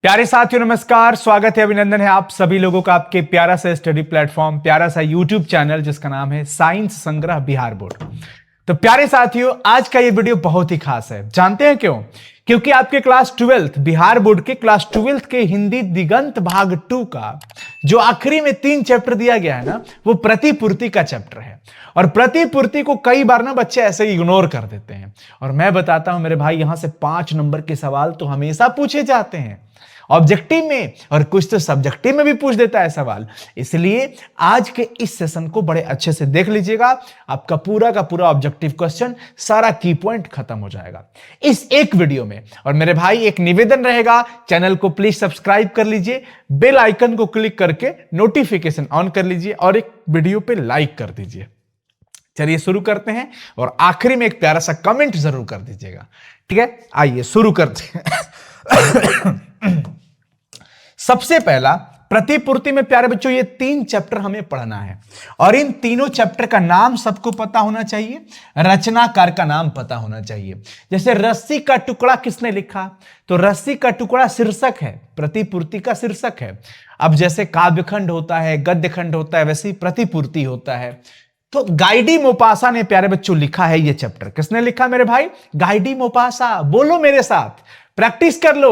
प्यारे साथियों नमस्कार, स्वागत है, अभिनंदन है आप सभी लोगों का आपके प्यारा सा स्टडी प्लेटफॉर्म, प्यारा सा यूट्यूब चैनल जिसका नाम है साइंस संग्रह बिहार बोर्ड। तो प्यारे साथियों, आज का ये वीडियो बहुत ही खास है। जानते हैं क्यों? क्योंकि आपके क्लास 12th बिहार बोर्ड के क्लास 12th के हिंदी दिगंत भाग 2 का जो आखिरी में 3 चैप्टर दिया गया है ना, वो प्रतिपूर्ति का चैप्टर है। और प्रतिपूर्ति को कई बार ना बच्चे ऐसे ही इग्नोर कर देते हैं। और मैं बताता हूं मेरे भाई, यहां से 5 नंबर के सवाल तो हमेशा पूछे जाते हैं ऑब्जेक्टिव में, और कुछ तो सब्जेक्टिव में भी पूछ देता है सवाल। इसलिए आज के इस सेशन को बड़े अच्छे से देख लीजिएगा, आपका पूरा का पूरा ऑब्जेक्टिव क्वेश्चन, सारा की पॉइंट खत्म हो जाएगा इस एक वीडियो में। और मेरे भाई एक निवेदन रहेगा, चैनल को प्लीज सब्सक्राइब कर लीजिए, बेल आइकन को क्लिक करके नोटिफिकेशन ऑन कर लीजिए और एक वीडियो पे लाइक कर दीजिए। चलिए शुरू करते हैं, और आखिरी में एक प्यारा सा कमेंट जरूर कर दीजिएगा, ठीक है? आइए शुरू करते हैं। सबसे पहला प्रतिपूर्ति में प्यारे बच्चों ये 3 चैप्टर हमें पढ़ना है, और इन तीनों चैप्टर का नाम सबको पता होना चाहिए, रचनाकार का नाम पता होना चाहिए। जैसे रस्सी का टुकड़ा किसने लिखा? तो रस्सी का टुकड़ा शीर्षक है, प्रतिपूर्ति का शीर्षक है। अब जैसे काव्यखंड होता है, गद्यखंड होता है, वैसे ही प्रतिपूर्ति होता है। तो गाइडी मोपासा ने प्यारे बच्चों लिखा है ये चैप्टर। किसने लिखा मेरे भाई? गाइडी मोपासा। बोलो मेरे साथ, प्रैक्टिस कर लो।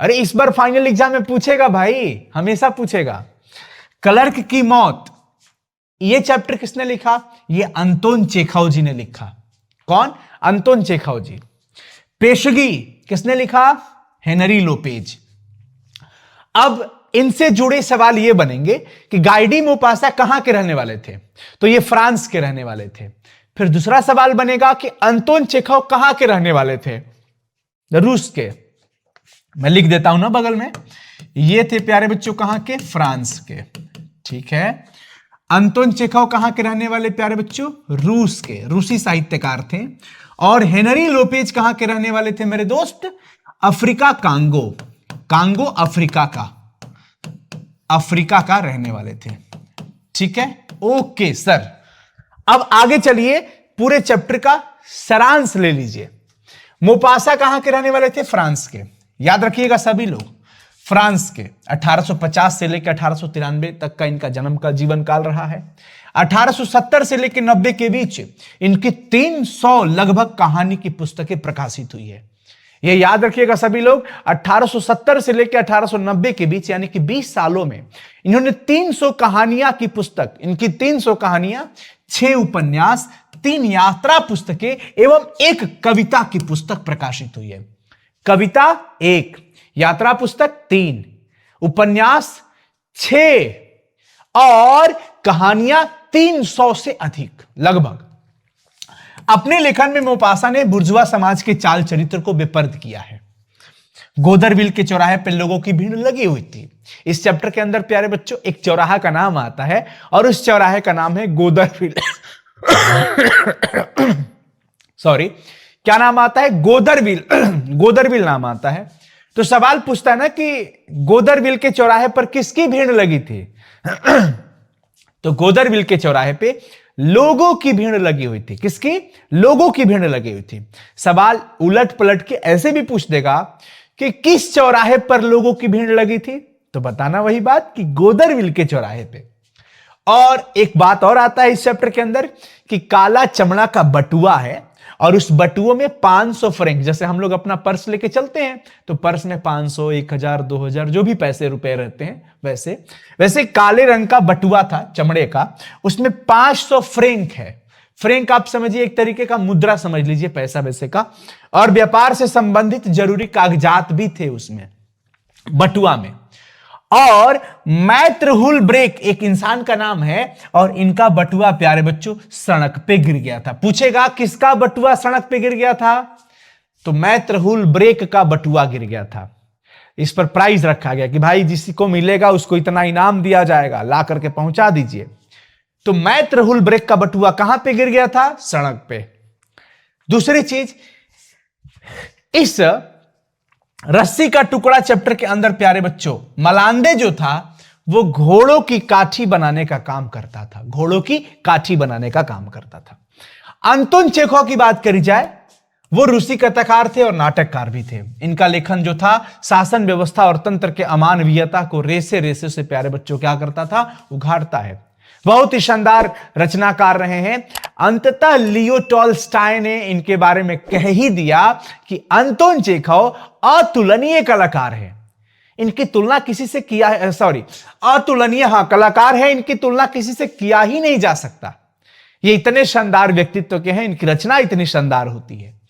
अरे इस बार फाइनल एग्जाम में पूछेगा भाई, हमेशा पूछेगा। क्लर्क की मौत, ये चैप्टर किसने लिखा? ये अंतोन चेखव जी ने लिखा। कौन? अंतोन चेखव जी। पेशगी किसने लिखा? Henry Lopez. अब इनसे जुड़े सवाल ये बनेंगे कि गाइडी मोपासा कहां के रहने वाले थे? तो ये फ्रांस के रहने वाले थे। फिर दूसरा सवाल बनेगा कि अंतोन चेखव कहां के रहने वाले थे? रूस के। मैं लिख देता हूं ना बगल में, ये थे प्यारे बच्चों कहां के? फ्रांस के, ठीक है। अंतोन चेखव कहां के रहने वाले प्यारे बच्चों? रूस के, रूसी साहित्यकार थे। और हेनरी लोपेज कहां के रहने वाले थे मेरे दोस्त? Africa, Congo. कांगो अफ्रीका का रहने वाले थे, ठीक है। ओके सर, अब आगे चलिए, पूरे चैप्टर का सारांश ले लीजिए। मोपासा कहां के रहने वाले थे? फ्रांस के। याद रखिएगा सभी लोग, फ्रांस के। 1850 से लेकर 1893 तक का इनका जन्म का जीवन काल रहा है। 1870 से लेकर 90 के बीच इनकी 300 लगभग कहानी की पुस्तकें प्रकाशित हुई है। यह याद रखिएगा सभी लोग, 1870 से लेकर 1890 के बीच यानी कि 20 सालों में इन्होंने 300 कहानियां की पुस्तक, इनकी 300 कहानियां, 6 उपन्यास, 3 यात्रा पुस्तकें एवं 1 कविता की पुस्तक प्रकाशित हुई है। कविता 1, यात्रा पुस्तक 3, उपन्यास 6 और कहानियां 300 से अधिक लगभग। अपने लेखन में मोपासा ने बुर्जुआ समाज के चाल चरित्र को बेपर्द किया है। गोदरविल के चौराहे पर लोगों की भीड़ लगी हुई थी। इस चैप्टर के अंदर प्यारे बच्चों एक चौराहा का नाम आता है, और उस चौराहे का नाम है गोदरविल। सॉरी, क्या नाम आता है? गोदरविल। गोदरविल नाम आता है। तो सवाल पूछता है ना कि गोदरविल के चौराहे पर किसकी भीड़ लगी थी? तो गोदरविल के चौराहे पे लोगों की भीड़ लगी हुई थी। किसकी? लोगों की भीड़ लगी हुई थी। सवाल उलट पलट के ऐसे भी पूछ देगा कि किस चौराहे पर लोगों की भीड़ लगी थी, तो बताना वही बात कि गोदरविल के चौराहे पे। और एक बात और आता है इस चैप्टर के अंदर कि काला चमड़ा का बटुआ है, और उस बटुओं में 500 फ्रैंक, जैसे हम लोग अपना पर्स लेके चलते हैं तो पर्स में 500, 1000, 2000 जो भी पैसे रुपए रहते हैं, वैसे काले रंग का बटुआ था चमड़े का, उसमें 500 फ्रैंक है। फ्रैंक आप समझिए एक तरीके का मुद्रा समझ लीजिए, पैसा वैसे का। और व्यापार से संबंधित जरूरी कागजात भी थे उसमें, बटुआ में। और मैत्र हुलब्रेक एक इंसान का नाम है, और इनका बटुआ प्यारे बच्चों सड़क पे गिर गया था। पूछेगा किसका बटुआ सड़क पे गिर गया था? तो मैत्र हुलब्रेक का बटुआ गिर गया था। इस पर प्राइज रखा गया कि भाई जिसको मिलेगा उसको इतना इनाम दिया जाएगा, ला करके पहुंचा दीजिए। तो मैत्र हुलब्रेक का बटुआ कहां पे गिर गया था? सड़क पे। दूसरी चीज, इस रस्सी का टुकड़ा चैप्टर के अंदर प्यारे बच्चों मलांदे जो था वो घोड़ों की काठी बनाने का काम करता था। घोड़ों की काठी बनाने का काम करता था। अंतोन चेखव की बात करी जाए, वो रूसी कथाकार थे और नाटककार भी थे। इनका लेखन जो था शासन व्यवस्था और तंत्र के अमानवीयता को रेसे रेसे से प्यारे बच्चों क्या करता था, उघाड़ता है। बहुत ही शानदार रचनाकार रहे हैं। अंततः लियो टॉल्स्टॉय ने इनके बारे में कह ही दिया कि अंतोन चेखव अतुलनीय कलाकार है, इनकी तुलना किसी से किया है, अतुलनीय, हाँ कलाकार है, इनकी तुलना किसी से किया ही नहीं जा सकता। ये इतने शानदार व्यक्तित्व के हैं, इनकी रचना इतनी शानदार होती है।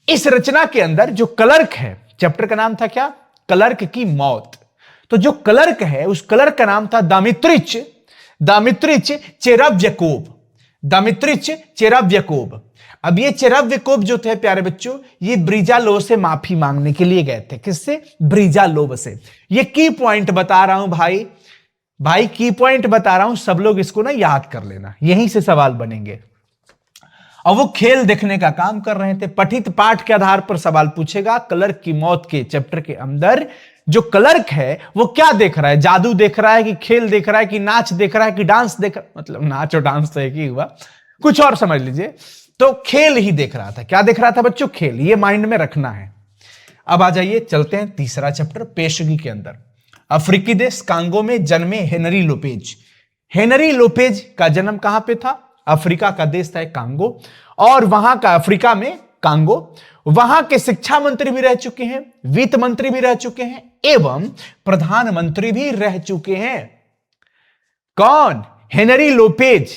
इस रचना के अंदर जो क्लर्क है, चैप्टर का नाम था क्या, क्लर्क की मौत। तो जो क्लर्क है उस क्लर्क का नाम था दामित्रिच चेरेव्यकोव। अब ये चेरेव्यकोव जो थे प्यारे बच्चों, ये ब्रिजालोव से माफी मांगने के लिए गए थे। किससे, ब्रिजालोव से। ये की पॉइंट बता रहा हूं भाई की पॉइंट बता रहा हूं, सब लोग इसको ना याद कर लेना, यहीं से सवाल बनेंगे। और वो खेल देखने का काम कर रहे थे। पठित पाठ के आधार पर सवाल पूछेगा। क्लर्क की मौत के चैप्टर के अंदर जो क्लर्क है वो क्या देख रहा है, जादू देख रहा है कि खेल देख रहा है कि नाच देख रहा है कि डांस देख रहा है, मतलब नाच और डांस तो एक ही हुआ, कुछ और समझ लीजिए। तो खेल ही देख रहा था। क्या देख रहा था बच्चों, खेल। ये माइंड में रखना है। अब आ जाइए, चलते हैं तीसरा चैप्टर पेशगी के अंदर। अफ्रीकी देश कांगो में जन्मे हेनरी लोपेज। हेनरी लोपेज का जन्म कहां पे था, अफ्रीका का देश था कांगो, और वहां का अफ्रीका में कांगो, वहां के शिक्षा मंत्री भी रह चुके हैं, वित्त मंत्री भी रह चुके हैं एवं प्रधानमंत्री भी रह चुके हैं। कौन, हेनरी लोपेज।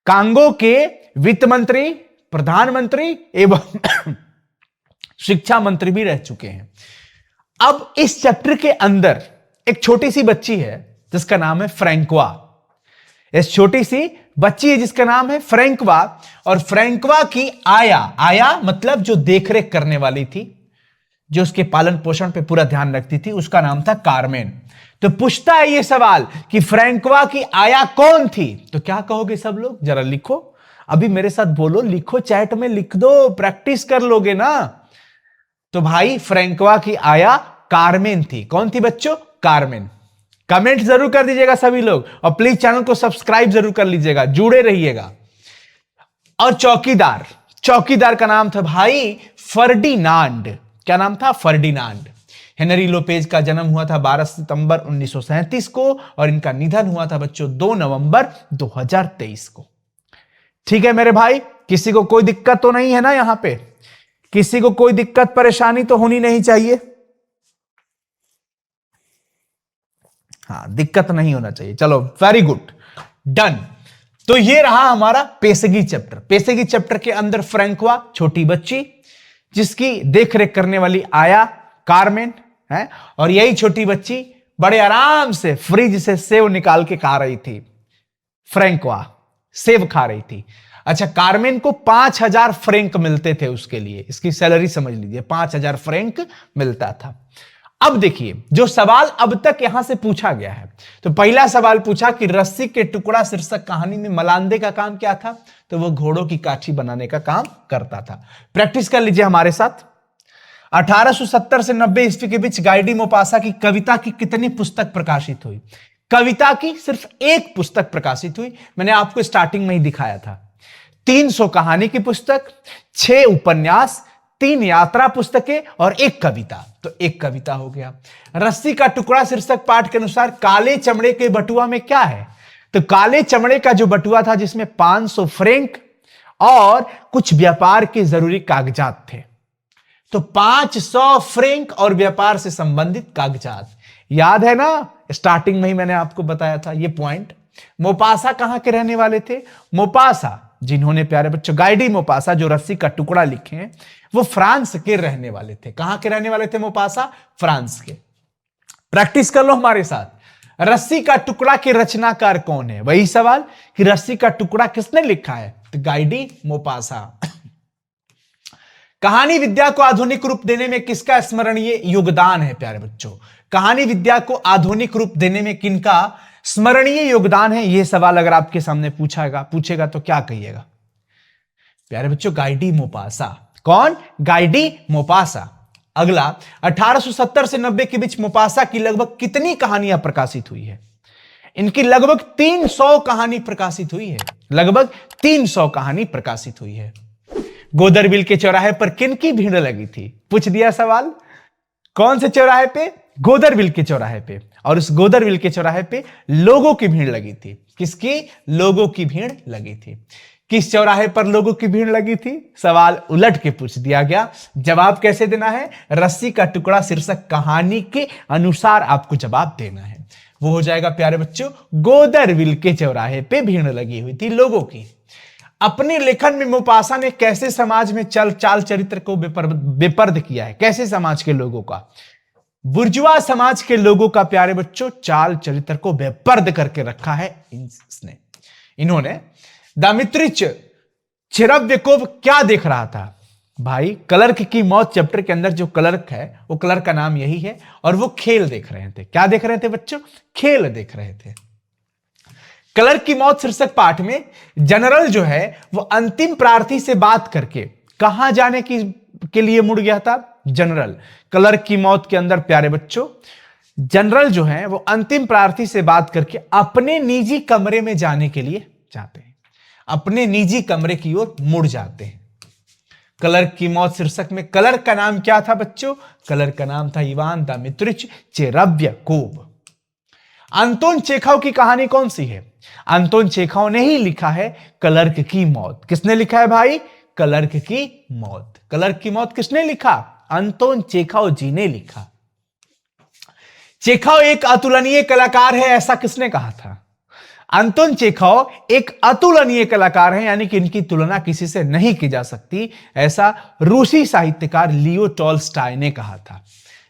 कांगो के वित्त मंत्री, प्रधानमंत्री एवं शिक्षा मंत्री भी रह चुके हैं। अब इस चैप्टर के अंदर एक छोटी सी बच्ची है जिसका नाम है फ्रैंकवा। इस छोटी सी बच्ची है जिसका नाम है फ्रैंकवा, और फ्रैंकवा की आया मतलब जो देखरेख करने वाली थी, जो उसके पालन पोषण पे पूरा ध्यान रखती थी, उसका नाम था कारमेन। तो पूछता है ये सवाल कि फ्रैंकवा की आया कौन थी, तो क्या कहोगे सब लोग, जरा लिखो, अभी मेरे साथ बोलो, लिखो, चैट में लिख दो, प्रैक्टिस कर लोगे ना। तो भाई फ्रैंकवा की आया कारमेन थी। कौन थी बच्चों, कारमेन। कमेंट जरूर कर दीजिएगा सभी लोग, और प्लीज चैनल को सब्सक्राइब जरूर कर लीजिएगा, जुड़े रहिएगा। और चौकीदार का नाम था भाई फर्डिनांड। क्या नाम था, फर्डिनांड। हेनरी लोपेज का जन्म हुआ था 12 सितंबर 1937 को, और इनका निधन हुआ था बच्चों 2 नवंबर 2023 को। ठीक है मेरे भाई, किसी को कोई दिक्कत तो नहीं है ना, यहां पे किसी को कोई दिक्कत परेशानी तो होनी नहीं चाहिए। हाँ, दिक्कत नहीं होना चाहिए। चलो, वेरी गुड, डन। तो ये रहा हमारा पेशगी चैप्टर। पेशगी चैप्टर के अंदर फ्रैंकवा, छोटी बच्ची जिसकी देखरेख करने वाली आया कारमेन है, और यही छोटी बच्ची बड़े आराम से फ्रिज से सेव निकाल के खा रही थी। फ्रैंकवा सेव खा रही थी। अच्छा, कारमेन को 5000 फ्रैंक मिलते थे उसके लिए, इसकी सैलरी समझ लीजिए, 5000 फ्रैंक मिलता था। अब देखिए जो सवाल अब तक यहां से पूछा गया है, तो पहला सवाल पूछा कि रस्सी के टुकड़ा शीर्षक कहानी में मलांदे का काम क्या था, तो वो घोड़ों की काठी बनाने का काम करता था। प्रैक्टिस कर लीजिए हमारे साथ। 1870 से 90 ईस्वी के बीच गाइडी मोपासा की कविता की कितनी पुस्तक प्रकाशित हुई? कविता की सिर्फ एक पुस्तक प्रकाशित हुई, मैंने आपको स्टार्टिंग में ही दिखाया था। 300 कहानी की पुस्तक, 6 उपन्यास, 3 यात्रा पुस्तकें और 1 कविता। तो 1 कविता हो गया। रस्सी का टुकड़ा शीर्षक पाठ के अनुसार काले चमड़े के बटुआ में क्या है? तो काले चमड़े का जो बटुआ था जिसमें 500 फ्रैंक और कुछ व्यापार के जरूरी कागजात थे। तो 500 फ्रैंक और व्यापार से संबंधित कागजात, याद है ना, स्टार्टिंग में ही मैंने आपको बताया था ये पॉइंट। मोपासा कहां के रहने वाले थे? मोपासा, जिन्होंने प्यारे बच्चों गाइडी मोपासा जो रस्सी का टुकड़ा लिखे हैं, वो फ्रांस के रहने वाले थे। कहां के रहने वाले थे मोपासा? फ्रांस के। प्रैक्टिस कर लो हमारे साथ। रस्सी का टुकड़ा के रचनाकार कौन है? वही सवाल कि रस्सी का टुकड़ा किसने लिखा है? तो गाइडी मोपासा। कहानी विद्या को आधुनिक रूप देने में किसका स्मरणीय योगदान है प्यारे बच्चों? कहानी विद्या को आधुनिक रूप देने में किनका स्मरणीय योगदान है? यह सवाल अगर आपके सामने पूछेगा तो क्या कहिएगा प्यारे बच्चों? गाइडी मोपासा। कौन? गाइडी मोपासा। अगला, 1870 से 90 के बीच मोपासा की लगभग कितनी कहानियां प्रकाशित हुई है? इनकी लगभग 300 कहानी प्रकाशित हुई है। लगभग 300 कहानी प्रकाशित हुई है। गोदरबिल के चौराहे पर किन की भीड़ लगी थी? पूछ दिया सवाल। कौन से चौराहे पे? गोदरबिल के चौराहे पे। और उस गोदरबिल के चौराहे पे लोगों की भीड़ लगी थी। किसकी? लोगों की भीड़ लगी थी। किस चौराहे पर लोगों की भीड़ लगी थी? सवाल उलट के पूछ दिया गया। जवाब कैसे देना है? रस्सी का टुकड़ा शीर्षक कहानी के अनुसार आपको जवाब देना है। वो हो जाएगा प्यारे बच्चों, गोदरबिल के चौराहे पे भीड़ लगी हुई थी लोगों की। अपने लेखन में मोपासा ने कैसे समाज में चाल चरित्र को बेपर्द किया है? कैसे समाज के लोगों का? बुर्जुआ समाज के लोगों का प्यारे बच्चों चाल चरित्र को बेपर्द करके रखा है इन्होंने। दामित्रिच चिरव्यकोव क्या देख रहा था? भाई क्लर्क की मौत चैप्टर के अंदर जो क्लर्क है वो क्लर्क का नाम यही है, और वो खेल देख रहे थे। क्या देख रहे थे बच्चों? खेल देख रहे थे। क्लर्क की मौत शीर्षक पाठ में जनरल जो है वो अंतिम प्रार्थी से बात करके कहां जाने के लिए मुड़ गया था? जनरल क्लर्क की मौत के अंदर प्यारे बच्चों जनरल जो है वो अंतिम प्रार्थी से बात करके अपने निजी कमरे में जाने के लिए जाते हैं, अपने निजी कमरे की ओर मुड़ जाते हैं। क्लर्क की मौत शीर्षक में क्लर्क का नाम क्या था बच्चों? क्लर्क का नाम था इवान दामित्रिच चेरेव्यकोव। अंतोन चेखव की कहानी कौन सी है? अंतोन चेखव ने ही लिखा है क्लर्क की मौत। किसने लिखा है भाई? क्लर्क की मौत। क्लर्क की मौत किसने लिखा? अंतोन चेखव जी ने लिखा। चेखव एक अतुलनीय कलाकार है, ऐसा किसने कहा था? अंतोन चेखव एक अतुलनीय कलाकार है, यानी कि इनकी तुलना किसी से नहीं की जा सकती, ऐसा रूसी साहित्यकार लियो टॉल्स्टॉय ने कहा था।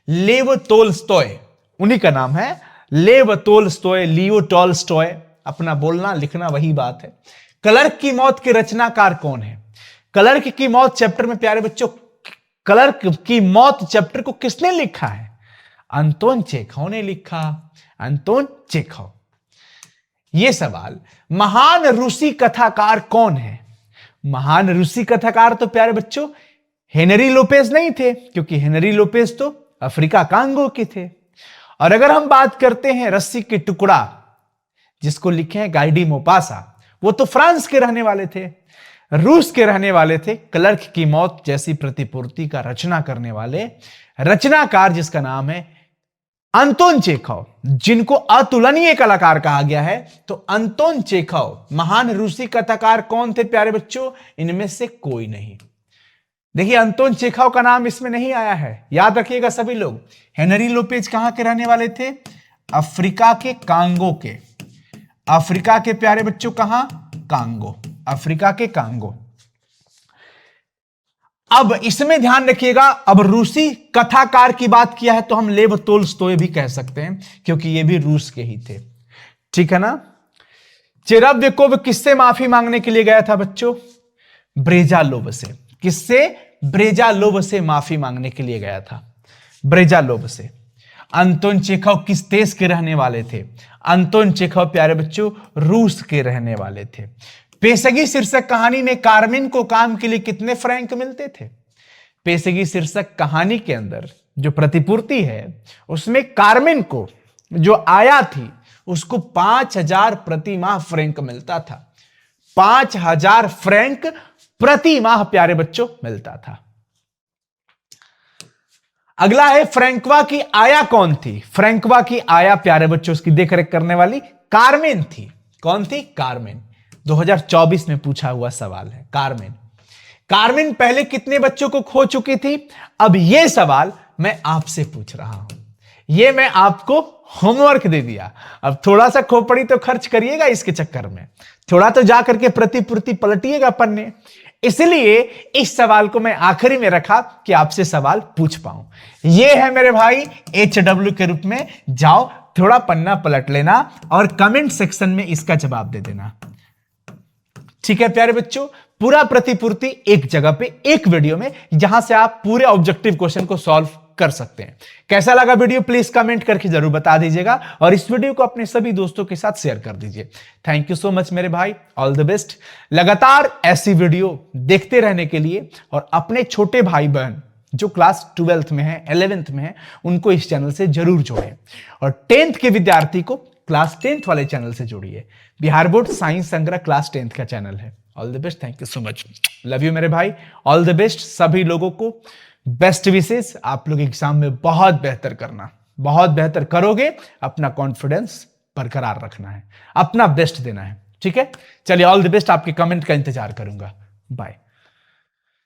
लेव तोल्स्टॉय उन्हीं का नाम है, लेव तोल्स्टॉय, लियो टॉल्स्टॉय। अपना बोलना लिखना वही बात है। क्लर्क की मौत के रचनाकार कौन है? क्लर्क की मौत चैप्टर में प्यारे बच्चों क्लर्क की मौत चैप्टर को किसने लिखा है? अंतोन चेखव ने लिखा। Anton Chekhov. यह सवाल, महान रूसी कथाकार कौन है? महान रूसी कथाकार तो प्यारे बच्चों हेनरी लोपेज नहीं थे, क्योंकि हेनरी लोपेज तो अफ्रीका कांगो के थे। और अगर हम बात करते हैं रस्सी के टुकड़ा जिसको लिखे हैं गाई डी मोपासा, वो तो फ्रांस के रहने वाले थे, रूस के रहने वाले थे। क्लर्क की मौत जैसी प्रतिपूर्ति का रचना करने वाले रचनाकार जिसका नाम है अंतोन चेखव, जिनको अतुलनीय कलाकार कहा गया है, तो अंतोन चेखव महान रूसी कथाकार कौन थे प्यारे बच्चों? इनमें से कोई नहीं। देखिए अंतोन चेखव का नाम इसमें नहीं आया है, याद रखिएगा सभी लोग। हेनरी लोपेज कहां के रहने वाले थे? अफ्रीका के कांगो के। अफ्रीका के प्यारे बच्चों कहां? कांगो। अफ्रीका के कांगो। अब इसमें ध्यान रखिएगा, अब रूसी कथाकार की बात किया है तो हम लेव तोल्स्टॉय भी कह सकते हैं, क्योंकि ये भी रूस के ही थे। ठीक है ना? चेरेव्यकोव किससे माफी मांगने के लिए गया था बच्चों? ब्रेजालोव से। किससे? ब्रेजालोव से माफी मांगने के लिए गया था। ब्रेजालोव से। अंतोन चेखव किस देश के रहने वाले थे? अंतोन चेखव प्यारे बच्चों रूस के रहने वाले थे। पेशगी शीर्षक कहानी में कार्मेन को काम के लिए कितने फ्रैंक मिलते थे? पेशगी शीर्षक कहानी के अंदर जो प्रतिपूर्ति है उसमें कार्मेन को जो आया थी उसको 5000 प्रति माह फ्रैंक मिलता था। 5000 फ्रैंक प्रति माह प्यारे बच्चों मिलता था। अगला है फ्रैंकवा की आया कौन थी? फ्रैंकवा की आया प्यारे बच्चों उसकी देखरेख करने वाली कार्मेन थी। कौन थी? कार्मेन। 2024 में पूछा हुआ सवाल है। कार्मेन। कार्मेन पहले कितने बच्चों को खो चुकी थी? अब यह सवाल मैं आपसे पूछ रहा हूं, यह मैं आपको होमवर्क दे दिया। अब थोड़ा सा खोपड़ी तो खर्च करिएगा इसके चक्कर में, थोड़ा तो जाकर के प्रतिपूर्ति पलटिएगा पन्ने। इसलिए इस सवाल को मैं आखिरी में रखा कि आपसे सवाल पूछ पाऊं। यह है मेरे भाई HW के रूप में। जाओ थोड़ा पन्ना पलट लेना और कमेंट सेक्शन में इसका जवाब दे देना। ठीक है प्यारे बच्चों, पूरा प्रतिपूर्ति एक जगह पे एक वीडियो में, जहां से आप पूरे ऑब्जेक्टिव क्वेश्चन को सॉल्व कर सकते हैं। कैसा लगा वीडियो प्लीज कमेंट करके जरूर बता दीजिएगा और इस वीडियो को अपने सभी दोस्तों के साथ शेयर कर दीजिए। थैंक यू सो मच मेरे भाई, ऑल द बेस्ट। लगातार ऐसी वीडियो देखते रहने के लिए और अपने छोटे भाई बहन जो क्लास 12th में है, 11th में है, उनको इस चैनल से जरूर जोड़ें और 10th के विद्यार्थी को क्लास 10th वाले चैनल से जोड़िए। बिहार बोर्ड साइंस संग्रह क्लास 10th का चैनल है। All the best, thank you so much, love you मेरे भाई, ऑल द बेस्ट सभी लोगों को, बेस्ट विशेष। आप लोग एग्जाम में बहुत बेहतर करना, बहुत बेहतर करोगे, अपना कॉन्फिडेंस बरकरार रखना है, अपना बेस्ट देना है, ठीक है। चलिए ऑल द बेस्ट, आपके कमेंट का इंतजार करूंगा, बाय।